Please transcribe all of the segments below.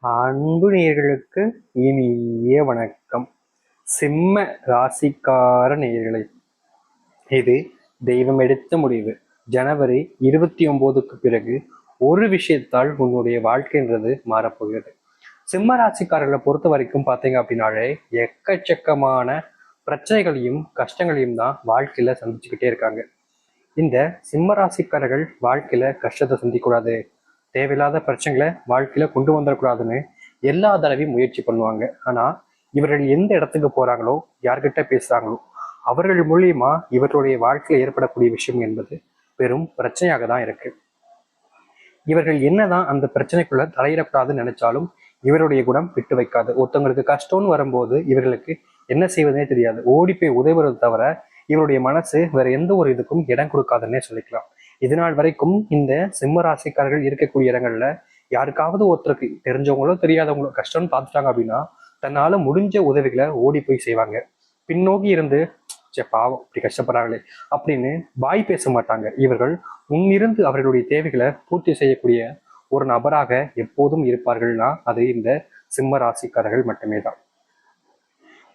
அன்பு நேயர்களுக்கு இனிய வணக்கம். சிம்ம ராசிக்கார நேயர்களை, இது தெய்வம் எடுத்த முடிவு. ஜனவரி 29க்கு பிறகு ஒரு விஷயத்தால் உன்னுடைய வாழ்க்கைன்றது மாறப்போகிறது. சிம்ம ராசிக்காரர்களை பொறுத்த வரைக்கும் பார்த்தீங்க அப்படின்னாலே எக்கச்சக்கமான பிரச்சனைகளையும் கஷ்டங்களையும் தான் வாழ்க்கையில சந்திச்சுக்கிட்டே இருக்காங்க. இந்த சிம்ம ராசிக்காரர்கள் வாழ்க்கையில கஷ்டத்தை சந்திக்கூடாது, தேவையில்லாத பிரச்சனைகளை வாழ்க்கையில கொண்டு வந்துடக்கூடாதுன்னு எல்லா தடவையும் முயற்சி பண்ணுவாங்க. ஆனா இவர்கள் எந்த இடத்துக்கு போறாங்களோ, யார்கிட்ட பேசுறாங்களோ, அவர்கள் மூலியமா இவர்களுடைய வாழ்க்கையில ஏற்படக்கூடிய விஷயம் என்பது பெரும் பிரச்சனையாக தான் இருக்கு. இவர்கள் என்னதான் அந்த பிரச்சனைக்குள்ள தலையிடக்கூடாதுன்னு நினைச்சாலும் இவருடைய குணம் விட்டு வைக்காது. ஒருத்தவங்களுக்கு கஷ்டம்னு வரும்போது இவர்களுக்கு என்ன செய்வதே தெரியாது, ஓடி போய் உதவுறது தவிர இவருடைய மனசு வேற எந்த ஒரு இதுக்கும் இடம் கொடுக்காதுன்னே சொல்லிக்கலாம். இதனால் வரைக்கும் இந்த சிம்ம ராசிக்காரர்கள் இருக்கக்கூடிய இடங்கள்ல யாருக்காவது ஒருத்தருக்கு தெரிஞ்சவங்களோ தெரியாதவங்களோ கஷ்டம்னு பார்த்துட்டாங்க அப்படின்னா தன்னால முடிஞ்ச உதவிகளை ஓடி போய் செய்வாங்க. பின்னோக்கி இருந்து பாவம் இப்படி கஷ்டப்படுறாங்களே அப்படின்னு வாய் பேச மாட்டாங்க. இவர்கள் முன்னிருந்து அவர்களுடைய தேவைகளை பூர்த்தி செய்யக்கூடிய ஒரு நபராக எப்போதும் இருப்பார்கள்னா அது இந்த சிம்ம ராசிக்காரர்கள் மட்டுமே தான்.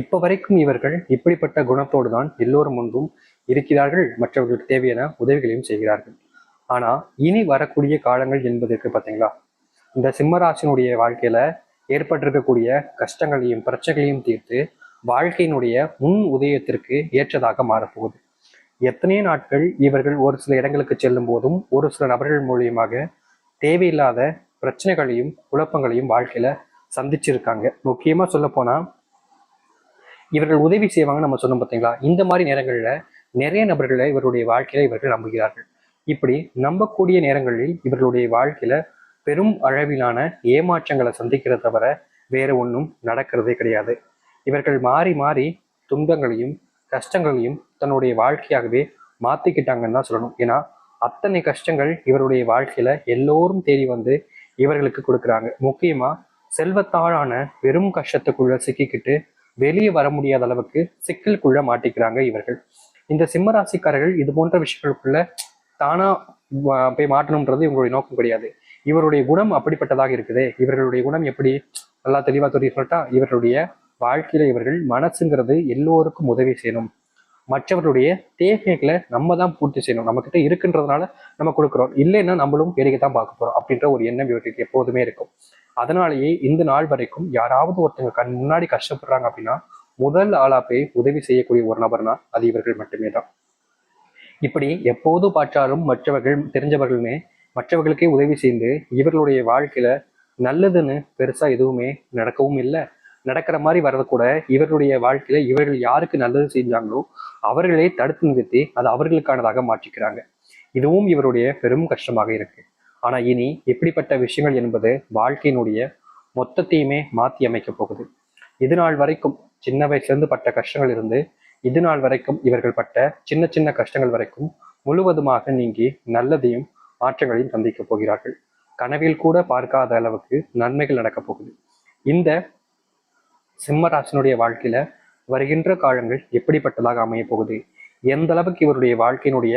இப்ப வரைக்கும் இவர்கள் இப்படிப்பட்ட குணத்தோடு தான் எல்லோரும் முன்பும் இருக்கிறார்கள், மற்றவர்களுக்கு தேவையான உதவிகளையும் செய்கிறார்கள். ஆனா இனி வரக்கூடிய காலங்கள் என்பதற்கு பார்த்தீங்களா, இந்த சிம்மராசினுடைய வாழ்க்கையில ஏற்பட்டிருக்கக்கூடிய கஷ்டங்களையும் பிரச்சனைகளையும் தீர்த்து வாழ்க்கையினுடைய முன் உதயத்திற்கு ஏற்றதாக மாறப்போகுது. எத்தனை நாட்கள் இவர்கள் ஒரு சில இடங்களுக்கு செல்லும் போதும் ஒரு சில நபர்கள் மூலியமாக தேவையில்லாத பிரச்சனைகளையும் குழப்பங்களையும் வாழ்க்கையில சந்திச்சிருக்காங்க. முக்கியமா சொல்ல போனா இவர்கள் உதவி செய்வாங்க நம்ம சொன்னோம் பார்த்தீங்களா, இந்த மாதிரி நேரங்கள்ல நிறைய நபர்களை இவருடைய வாழ்க்கையில இவர்கள் நம்புகிறார்கள். இப்படி நம்பக்கூடிய நேரங்களில் இவர்களுடைய வாழ்க்கையில பெரும் அளவிலான ஏமாற்றங்களை சந்திக்கிறத தவிர வேற ஒன்றும் நடக்கிறதே கிடையாது. இவர்கள் மாறி மாறி துன்பங்களையும் கஷ்டங்களையும் தன்னுடைய வாழ்க்கையாகவே மாத்திக்கிட்டாங்கன்னு தான் சொல்லணும். ஏன்னா அத்தனை கஷ்டங்கள் இவருடைய வாழ்க்கையில எல்லோரும் தேடி வந்து இவர்களுக்கு கொடுக்குறாங்க. முக்கியமா செல்வத்தாலான பெரும் கஷ்டத்துக்குள்ள சிக்கிக்கிட்டு வெளியே வர முடியாத அளவுக்கு சிக்கலுக்குள்ள மாட்டிக்கிறாங்க இவர்கள். இந்த சிம்மராசிக்காரர்கள் இது போன்ற விஷயங்களுக்குள்ள தானா போய் மாற்றணும்ன்றது இவங்களுடைய நோக்கம் கிடையாது. இவருடைய குணம் அப்படிப்பட்டதாக இருக்குது. இவர்களுடைய குணம் எப்படி நல்லா தெளிவா சொல்லிட்டா, இவர்களுடைய வாழ்க்கையில இவர்கள் மனசுங்கிறது எல்லோருக்கும் உதவி செய்யணும், மற்றவர்களுடைய தேவைகளை நம்ம தான் பூர்த்தி செய்யணும், நம்ம கிட்ட இருக்குன்றதுனால நம்ம கொடுக்குறோம், இல்லைன்னா நம்மளும் வேடிக்கை தான் பார்க்க போறோம் அப்படின்ற ஒரு எண்ணம் இவர்களுக்கு எப்போதுமே இருக்கும். அதனாலேயே இந்த நாள் வரைக்கும் யாராவது ஒருத்தவங்க கண் முன்னாடி கஷ்டப்படுறாங்க அப்படின்னா முதல் ஆளா போய் உதவி செய்யக்கூடிய ஒரு நபர்னா அது இவர்கள் மட்டுமே தான். இப்படி எப்போது பார்த்தாலும் மற்றவர்கள் தெரிஞ்சவர்களுமே மற்றவர்களுக்கே உதவி செய்து இவர்களுடைய வாழ்க்கையில நல்லதுன்னு பெருசா எதுவுமே நடக்கவும் இல்லை. நடக்கிற மாதிரி வர்றது கூட இவர்களுடைய வாழ்க்கையில இவர்கள் யாருக்கு நல்லது செஞ்சாங்களோ அவர்களே தடுத்து நிறுத்தி அதை அவர்களுக்கானதாக மாற்றிக்கிறாங்க. இதுவும் இவருடைய பெரும் கஷ்டமாக இருக்கு. ஆனா இனி எப்படிப்பட்ட விஷயங்கள் என்பது வாழ்க்கையினுடைய மொத்தத்தையுமே மாற்றி அமைக்க போகுது. இது நாள் வரைக்கும் சின்ன வயசுல இருந்து பட்ட கஷ்டங்கள் இருந்து இது நாள் வரைக்கும் இவர்கள் பட்ட சின்ன சின்ன கஷ்டங்கள் வரைக்கும் முழுவதுமாக நீங்கி நல்லதையும் மாற்றங்களையும் சந்திக்க போகிறார்கள். கனவில் கூட பார்க்காத அளவுக்கு நன்மைகள் நடக்கப் போகுது. இந்த சிம்மராசனுடைய வாழ்க்கையில வருகின்ற காலங்கள் எப்படிப்பட்டதாக அமைய போகுது, எந்த அளவுக்கு இவருடைய வாழ்க்கையினுடைய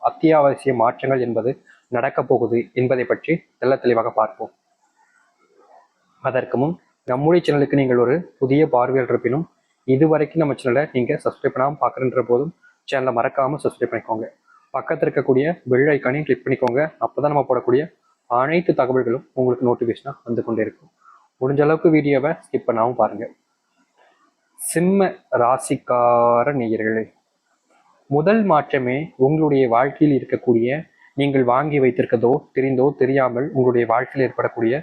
அத்தியாவசிய மாற்றங்கள் என்பது நடக்க போகுது என்பதை பற்றி தெள்ள தெளிவாக பார்ப்போம். அதற்கு முன் நம்முடைய சேனலுக்கு நீங்கள் ஒரு புதிய பார்வையாளர் இருப்பினும் இதுவரைக்கும் நம்ம சேனலை நீங்க சப்ஸ்கிரைப் பண்ணாமல் பார்க்குறன்ற போதும் சேனலை மறக்காம சப்ஸ்கிரைப் பண்ணிக்கோங்க. பக்கத்தில் இருக்கக்கூடிய பெல் ஐக்கானையும் கிளிக் பண்ணிக்கோங்க. அப்போதான் நம்ம போடக்கூடிய அனைத்து தகவல்களும் உங்களுக்கு நோட்டிஃபிகேஷனாக வந்து கொண்டே இருக்கும். முடிஞ்ச அளவுக்கு வீடியோவை ஸ்கிப் பண்ணாமல் பாருங்க. சிம்ம ராசிக்கார நேயர்களே, முதல் மாற்றமே உங்களுடைய வாழ்க்கையில் இருக்கக்கூடிய நீங்கள் வாங்கி வைத்திருக்கதோ தெரிந்தோ தெரியாமல் உங்களுடைய வாழ்க்கையில் ஏற்படக்கூடிய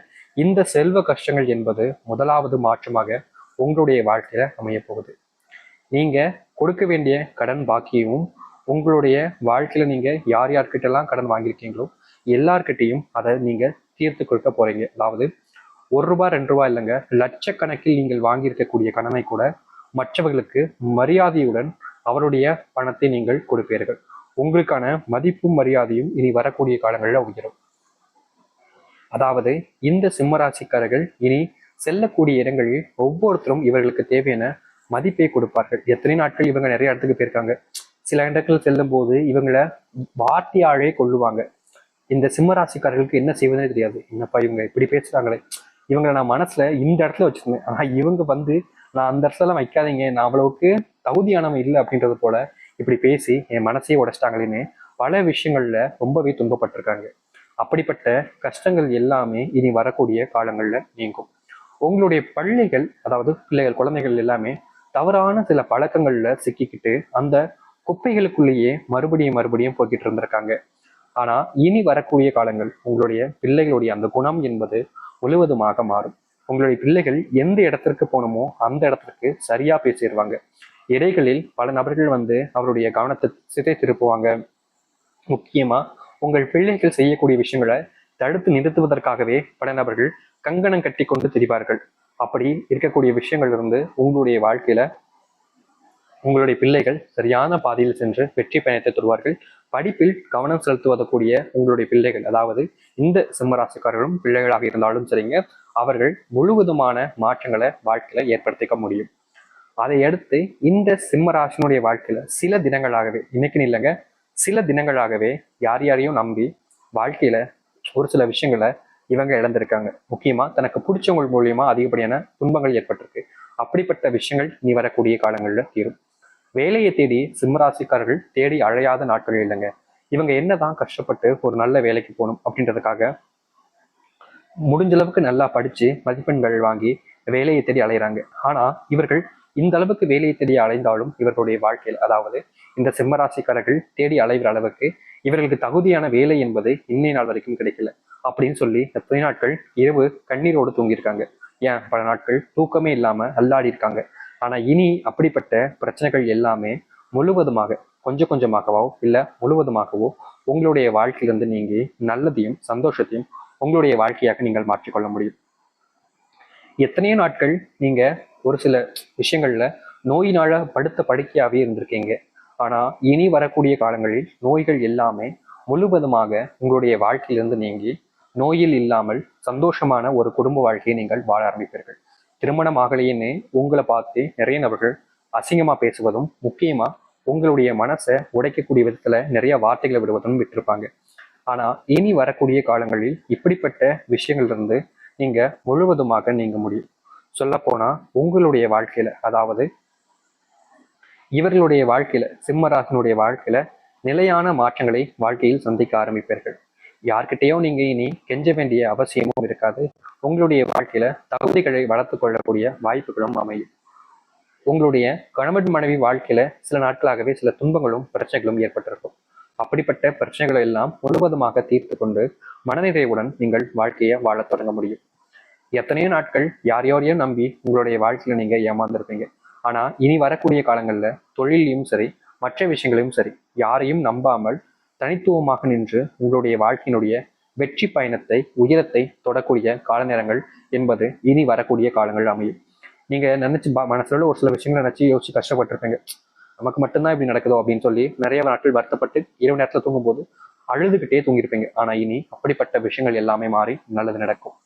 இந்த செல்வ கஷ்டங்கள் என்பது முதலாவது மாற்றமாக உங்களுடைய வாழ்க்கையில அமைய போகுது. நீங்க கொடுக்க வேண்டிய கடன் பாக்கியமும் உங்களுடைய வாழ்க்கையில நீங்க யார் யார்கிட்டலாம் கடன் வாங்கியிருக்கீங்களோ எல்லார்கிட்டையும் அதை நீங்க தீர்த்து கொடுக்க போறீங்க. அதாவது ₹1 ₹2 இல்லைங்க, லட்சக்கணக்கில் நீங்கள் வாங்கியிருக்கக்கூடிய கடனை கூட மற்றவர்களுக்கு மரியாதையுடன் அவருடைய பணத்தை நீங்கள் கொடுப்பீர்கள். உங்களுக்கான மதிப்பும் மரியாதையும் இனி வரக்கூடிய காலங்களில் உயரும். அதாவது இந்த சிம்மராசிக்காரர்கள் இனி செல்லக்கூடிய இடங்களில் ஒவ்வொருத்தரும் இவர்களுக்கு தேவையான மதிப்பை கொடுப்பார்கள். எத்தனை நாட்கள் இவங்க நிறைய இடத்துக்கு போயிருக்காங்க, சில இடங்கள் செல்லும் போது இவங்களை வார்த்தையாலே கொள்ளுவாங்க. இந்த சிம்மராசிக்காரர்களுக்கு என்ன செய்வதே தெரியாது. என்னப்பா இவங்க இப்படி பேசுறாங்களே, இவங்களை நான் மனசுல இந்த இடத்துல வச்சிருந்தேன், ஆனா இவங்க வந்து நான் அந்த இடத்துல வைக்காதீங்க, நான் அவ்வளவுக்கு தகுதியானவன் இல்லை அப்படின்றது போல இப்படி பேசி என் மனசையே உடைச்சிட்டாங்களேன்னு பல விஷயங்கள்ல ரொம்பவே துன்பப்பட்டிருக்காங்க. அப்படிப்பட்ட கஷ்டங்கள் எல்லாமே இனி வரக்கூடிய காலங்கள்ல நீங்கும். உங்களுடைய பள்ளிகள், அதாவது பிள்ளைகள், குழந்தைகள் எல்லாமே தவறான சில பழக்கங்கள்ல சிக்கிக்கிட்டு அந்த குப்பைகளுக்குள்ளேயே மறுபடியும் மறுபடியும் போய்கிட்டு இருந்திருக்காங்க. ஆனா இனி வரக்கூடிய காலங்கள் உங்களுடைய பிள்ளைகளுடைய அந்த குணம் என்பது முழுவதுமாக மாறும். உங்களுடைய பிள்ளைகள் எந்த இடத்திற்கு போகணுமோ அந்த இடத்திற்கு சரியா பேசிடுவாங்க. இடைகளில் பல நபர்கள் வந்து அவருடைய கவனத்தை சிதை திருப்புவாங்க. முக்கியமா உங்கள் பிள்ளைகள் செய்யக்கூடிய விஷயங்களை தடுத்து நிறுத்துவதற்காகவே பல நபர்கள் கங்கணம் கட்டி கொண்டு திரிவார்கள். அப்படி இருக்கக்கூடிய விஷயங்கள் இருந்து உங்களுடைய வாழ்க்கையில உங்களுடைய பிள்ளைகள் சரியான பாதையில் சென்று வெற்றி பயணத்தை தருவார்கள். படிப்பில் கவனம் செலுத்துவதற்குரிய உங்களுடைய பிள்ளைகள், அதாவது இந்த சிம்மராசிக்காரர்களும் பிள்ளைகளாக இருந்தாலும் சரிங்க, அவர்கள் முழுவதுமான மாற்றங்களை வாழ்க்கையில ஏற்படுத்திக்க முடியும். அதை அடுத்து இந்த சிம்மராசினுடைய வாழ்க்கையில சில தினங்களாகவே, இன்னைக்குன்னு இல்லைங்க, சில தினங்களாகவே யார் யாரையும் நம்பி வாழ்க்கையில ஒரு சில விஷயங்களை இவங்க இழந்திருக்காங்க. முக்கியமா தனக்கு பிடிச்சவங்க மூலியமா அதிகப்படியான துன்பங்கள் ஏற்பட்டிருக்கு. அப்படிப்பட்ட விஷயங்கள் இனி வரக்கூடிய காலங்கள்ல தீரும். வேலையை தேடி சிம்மராசிக்காரர்கள் தேடி அழையாத நாட்கள் இல்லைங்க. இவங்க என்னதான் கஷ்டப்பட்டு ஒரு நல்ல வேலைக்கு போகணும் அப்படின்றதுக்காக முடிஞ்ச அளவுக்கு நல்லா படிச்சு மதிப்பெண்கள் வாங்கி வேலையை தேடி அலைகிறாங்க. ஆனா இவர்கள் இந்த அளவுக்கு வேலையை தேடி அலைந்தாலும் இவர்களுடைய வாழ்க்கையில், அதாவது இந்த சிம்மராசிக்காரர்கள் தேடி அலைகிற அளவுக்கு இவர்களுக்கு தகுதியான வேலை என்பது இன்னை நாள் வரைக்கும் கிடைக்கல அப்படின்னு சொல்லி எத்தனை நாட்கள் இரவு கண்ணீரோடு தூங்கியிருக்காங்க. ஏன் பல நாட்கள் தூக்கமே இல்லாம அல்லாடி இருக்காங்க. ஆனா இனி அப்படிப்பட்ட பிரச்சனைகள் எல்லாமே முழுவதுமாக, கொஞ்சம் கொஞ்சமாகவோ இல்ல முழுவதுமாகவோ உங்களுடைய வாழ்க்கையிலிருந்து நீங்கி நல்லதையும் சந்தோஷத்தையும் உங்களுடைய வாழ்க்கையாக நீங்கள் மாற்றிக்கொள்ள முடியும். எத்தனையோ நாட்கள் நீங்க ஒரு சில விஷயங்கள்ல நோயினால படுத்த படுக்கையாவே இருந்திருக்கீங்க. ஆனா இனி வரக்கூடிய காலங்களில் நோய்கள் எல்லாமே முழுவதுமாக உங்களுடைய வாழ்க்கையிலிருந்து நீங்கி நோயில் இல்லாமல் சந்தோஷமான ஒரு குடும்ப வாழ்க்கையை நீங்கள் வாழ ஆரம்பிப்பீர்கள். திருமணம் ஆகலையேன்னு உங்களை பார்த்து நிறைய நபர்கள் அசிங்கமா பேசுவதும், முக்கியமா உங்களுடைய மனசை உடைக்கக்கூடிய விதத்துல நிறைய வார்த்தைகளை விடுவதும் விட்டிருப்பாங்க. ஆனா இனி வரக்கூடிய காலங்களில் இப்படிப்பட்ட விஷயங்கள் இருந்து நீங்க முழுவதுமாக நீங்க முடியும். சொல்ல போனா உங்களுடைய வாழ்க்கையில, அதாவது இவர்களுடைய வாழ்க்கையில, சிம்மராசனுடைய வாழ்க்கையில நிலையான மாற்றங்களை வாழ்க்கையில் சந்திக்க ஆரம்பிப்பீர்கள். யார்கிட்டயோ நீங்க இனி கெஞ்ச வேண்டிய அவசியமும் இருக்காது. உங்களுடைய வாழ்க்கையில தகுதிகளை வளர்த்து கொள்ளக்கூடிய வாய்ப்புகளும் அமையும். உங்களுடைய கணவன் மனைவி வாழ்க்கையில சில நாட்களாகவே சில துன்பங்களும் பிரச்சனைகளும் ஏற்பட்டிருக்கும். அப்படிப்பட்ட பிரச்சனைகளை எல்லாம் முழுவதுமாக தீர்த்து கொண்டு மனநிறைவுடன் நீங்கள் வாழ்க்கையை வாழத் தொடங்க முடியும். எத்தனையோ நாட்கள் யாரையும் நம்பி உங்களுடைய வாழ்க்கையில நீங்க ஏமாந்துருப்பீங்க. ஆனா இனி வரக்கூடிய காலங்கள்ல தொழிலையும் சரி மற்ற விஷயங்களையும் சரி யாரையும் நம்பாமல் தனித்துவமாக நின்று உங்களுடைய வாழ்க்கையினுடைய வெற்றி பயணத்தை, உயரத்தை தொடக்கூடிய கால நேரங்கள் என்பது இனி வரக்கூடிய காலங்கள் அமையும். நீங்க நினைச்சு மனசுல ஒரு சில விஷயங்களை நினைச்சு யோசிச்சு கஷ்டப்பட்டிருப்பீங்க. நமக்கு மட்டும்தான் இப்படி நடக்குதோ அப்படின்னு சொல்லி நிறைய நாட்கள் வருத்தப்பட்டு இரவு நேரத்துல தூங்கும் போது அழுதுகிட்டே தூங்கியிருப்பீங்க. ஆனா இனி அப்படிப்பட்ட விஷயங்கள் எல்லாமே மாறி நல்லது நடக்கும்.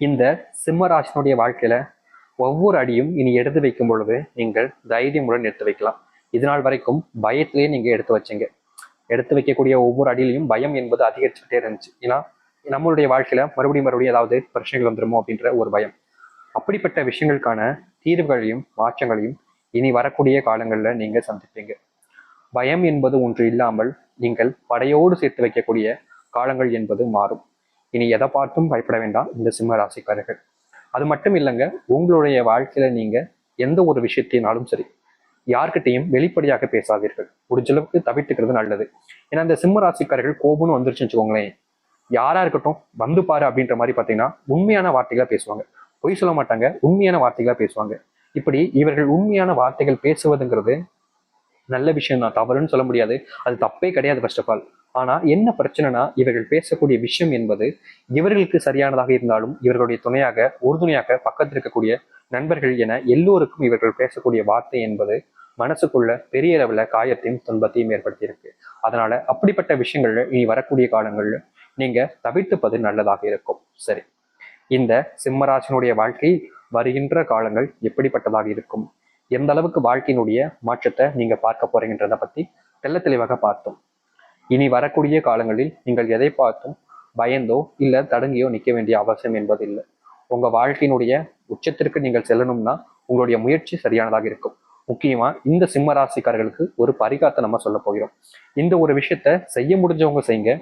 இந்த சிம்மராசினுடைய வாழ்க்கையில ஒவ்வொரு அடியும் இனி எடுத்து வைக்கும் பொழுது நீங்கள் தைரியமுடன் எடுத்து வைக்கலாம். இதனால் வரைக்கும் பயத்திலேயே நீங்க எடுத்து வச்சீங்க. எடுத்து வைக்கக்கூடிய ஒவ்வொரு அடியிலையும் பயம் என்பது அதிகரிச்சுக்கிட்டே இருந்துச்சு. ஏன்னா நம்மளுடைய வாழ்க்கையில மறுபடியும் ஏதாவது பிரச்சனைகள் வந்துருமோ அப்படின்ற ஒரு பயம். அப்படிப்பட்ட விஷயங்களுக்கான தீர்வுகளையும் மாற்றங்களையும் இனி வரக்கூடிய காலங்கள்ல நீங்க சந்திப்பீங்க. பயம் என்பது ஒன்று இல்லாமல் நீங்கள் படையோடு சேர்த்து வைக்கக்கூடிய காலங்கள் என்பது மாறும். இனி எதை பார்த்தும் பயப்பட வேண்டாம் இந்த சிம்ம ராசிக்காரர்கள். அது மட்டும் இல்லைங்க, உங்களுடைய வாழ்க்கையில நீங்க எந்த ஒரு விஷயத்தினாலும் சரி யார்கிட்டையும் வெளிப்படையாக பேசாதீர்கள். முடிஞ்ச அளவுக்கு தவிர்த்துக்கிறது நல்லது. ஏன்னா இந்த சிம்ம ராசிக்காரர்கள் கோபம்னு வந்துருச்சுன்னு வச்சுக்கோங்களேன், யாரா இருக்கட்டும் வந்து பாரு அப்படின்ற மாதிரி பார்த்தீங்கன்னா உண்மையான வார்த்தைகளா பேசுவாங்க. பொய் சொல்ல மாட்டாங்க, உண்மையான வார்த்தைகளா பேசுவாங்க. இப்படி இவர்கள் உண்மையான வார்த்தைகள் பேசுவதுங்கிறது நல்ல விஷயம் தான், தவறுன்னு சொல்ல முடியாது, அது தப்பே கிடையாது ஃபர்ஸ்ட் ஆஃப் ஆல். ஆனா என்ன பிரச்சனைனா இவர்கள் பேசக்கூடிய விஷயம் என்பது இவர்களுக்கு சரியானதாக இருந்தாலும் இவர்களுடைய துணையாக உறுதுணையாக பக்கத்தில் இருக்கக்கூடிய நண்பர்கள் என எல்லோருக்கும் இவர்கள் பேசக்கூடிய வார்த்தை என்பது மனசுக்குள்ள பெரிய அளவுல காயத்தையும் துன்பத்தையும் ஏற்படுத்தி இருக்கு. அதனால அப்படிப்பட்ட விஷயங்கள்ல இனி வரக்கூடிய காலங்கள்ல நீங்க தவிர்த்துப்பது நல்லதாக இருக்கும். சரி, இந்த சிம்மராசினுடைய வாழ்க்கை வருகின்ற காலங்கள் எப்படிப்பட்டதாக இருக்கும், எந்த அளவுக்கு வாழ்க்கையினுடைய மாற்றத்தை நீங்க பார்க்க போறீங்கன்றத பத்தி தெள்ள தெளிவாக பார்த்தோம். இனி வரக்கூடிய காலங்களில் நீங்கள் எதை பார்த்தும் பயந்தோ இல்ல தடங்கியோ நிற்க வேண்டிய அவசியம் என்பது இல்லை. உங்க வாழ்க்கையினுடைய உச்சத்திற்கு நீங்கள் செல்லணும்னா உங்களுடைய முயற்சி சரியானதாக இருக்கும். முக்கியமா இந்த சிம்ம ராசிக்காரர்களுக்கு ஒரு பரிகாரத்தை நம்ம சொல்ல போகிறோம். இந்த ஒரு விஷயத்த செய்ய முடிஞ்சவங்க செய்யுங்க.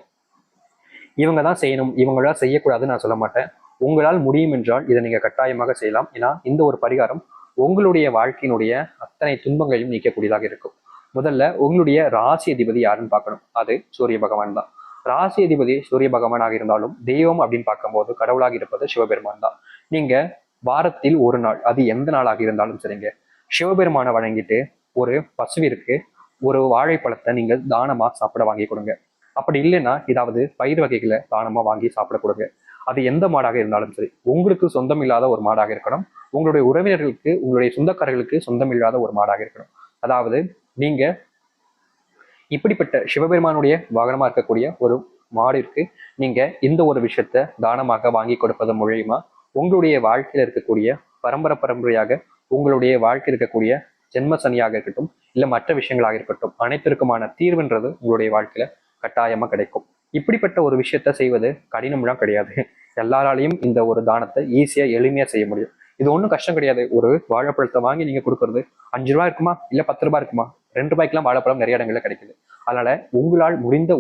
இவங்க தான் செய்யணும், இவங்களால் செய்யக்கூடாதுன்னு நான் சொல்ல மாட்டேன். உங்களால் முடியும் என்றால் இதை நீங்க கட்டாயமாக செய்யலாம். ஏன்னா இந்த ஒரு பரிகாரம் உங்களுடைய வாழ்க்கையினுடைய அத்தனை துன்பங்களையும் நீக்கக்கூடியதாக இருக்கும். முதல்ல உங்களுடைய ராசி அதிபதி யாருன்னு பார்க்கணும். அது சூரிய பகவான் தான். ராசி அதிபதி சூரிய பகவானாக இருந்தாலும் தெய்வம் அப்படின்னு பார்க்கும்போது கடவுளாக இருப்பது சிவபெருமான் தான். நீங்க வாரத்தில் ஒரு நாள், அது எந்த நாளாக இருந்தாலும் சரிங்க, சிவபெருமானை வணங்கிட்டு ஒரு பசுவிற்கு ஒரு வாழைப்பழத்தை நீங்கள் தானமா சாப்பிட வாங்கி கொடுங்க. அப்படி இல்லைன்னா ஏதாவது பயிர் வகைகளை தானமா வாங்கி சாப்பிட கொடுங்க. அது எந்த மாடாக இருந்தாலும் சரி, உங்களுக்கு சொந்தம் இல்லாத ஒரு மாடாக இருக்கணும். உங்களுடைய உறவினர்களுக்கு, உங்களுடைய சொந்தக்காரர்களுக்கு சொந்தம் இல்லாத ஒரு மாடாக இருக்கணும். அதாவது நீங்க இப்படிப்பட்ட சிவபெருமானுடைய வாகனமா இருக்கக்கூடிய ஒரு மாடிற்கு நீங்க இந்த ஒரு விஷயத்த தானமாக வாங்கி கொடுப்பது மூலியமா உங்களுடைய வாழ்க்கையில இருக்கக்கூடிய பரம்பரையாக உங்களுடைய வாழ்க்கையில் இருக்கக்கூடிய ஜென்ம சனியாக இருக்கட்டும், இல்ல மற்ற விஷயங்களாக இருக்கட்டும், அனைத்திற்குமான தீர்வுன்றது உங்களுடைய வாழ்க்கையில கட்டாயமா கிடைக்கும். இப்படிப்பட்ட ஒரு விஷயத்த செய்வது கடினம்லாம் கிடையாது. எல்லாராலையும் இந்த ஒரு தானத்தை ஈஸியா எளிமையா செய்ய முடியும். இது ஒன்றும் கஷ்டம் கிடையாது. ஒரு வாழைப்பழத்தை வாங்கி நீங்க கொடுக்கறது 5 ரூபா இருக்குமா, இல்ல 10 ரூபாய் இருக்குமா? 2 ரூபாய்க்குலாம் வாழைப்பழம் நிறைய இடங்கள்ல கிடைக்குது. அதனால உங்களால் முடிந்த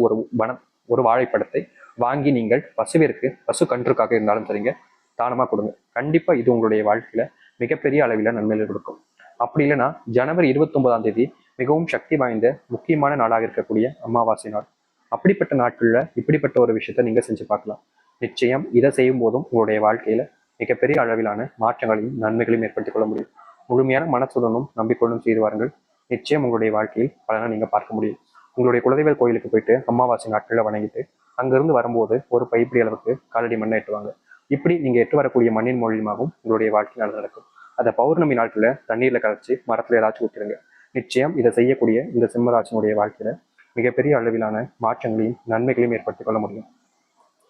ஒரு வாழைப்பழத்தை வாங்கி நீங்கள் பசு கன்றுக்காக இருந்தாலும் சரிங்க, தானமா கொடுங்க. கண்டிப்பா இது உங்களுடைய வாழ்க்கையில மிகப்பெரிய அளவில் நன்மைகள் கொடுக்கும். அப்படி இல்லைன்னா ஜனவரி 29ஆம் தேதி மிகவும் சக்தி வாய்ந்த முக்கியமான நாளாக இருக்கக்கூடிய அமாவாசை நாள். அப்படிப்பட்ட நாட்கள்ல இப்படிப்பட்ட ஒரு விஷயத்த நீங்க செஞ்சு பார்க்கலாம். நிச்சயம் இதை செய்யும் போதும் உங்களுடைய வாழ்க்கையில மிகப்பெரிய அளவிலான மாற்றங்களையும் நன்மைகளையும் ஏற்படுத்திக் கொள்ள முடியும். முழுமையான மனசுடனும் நம்பிக்கையுடனும் செய்து வாருங்கள். நிச்சயம் உங்களுடைய வாழ்க்கையில் பலனை நீங்க பார்க்க முடியும். உங்களுடைய குலதெய்வ கோயிலுக்கு போயிட்டு அமாவாசை நாட்களில் வணங்கிட்டு அங்கிருந்து வரும்போது ஒரு பைப்பிடி அளவுக்கு காலடி மண்ணை எட்டுவாங்க. இப்படி நீங்க எட்டு வரக்கூடிய மண்ணின் மூலியமாகவும் உங்களுடைய வாழ்க்கை நடக்கும். அதை பௌர்ணமி நாட்களில் தண்ணீர்ல கரைச்சி மரத்துல ஏதாச்சும் ஊற்றிடுங்க. நிச்சயம் இதை செய்யக்கூடிய இந்த சிம்மராசினுடைய வாழ்க்கையில மிகப்பெரிய அளவிலான மாற்றங்களையும் நன்மைகளையும் ஏற்படுத்திக் கொள்ள முடியும்.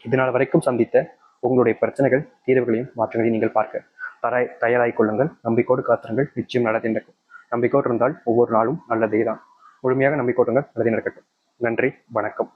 இதனால் வரைக்கும் சந்தித்த உங்களுடைய பிரச்சனைகள், தீர்வுகளையும் மாற்றங்களையும் நீங்கள் பார்க்க தயாராகிக் கொள்ளுங்கள். நம்பிக்கோடு காத்திருங்கள். நிச்சயம் நல்லது நடக்கும். நம்பிக்கோடு இருந்தால் ஒவ்வொரு நாளும் நல்லதே தான். முழுமையாக நம்பிக்கோடுங்கள். நல்லதே நடக்கட்டும். நன்றி, வணக்கம்.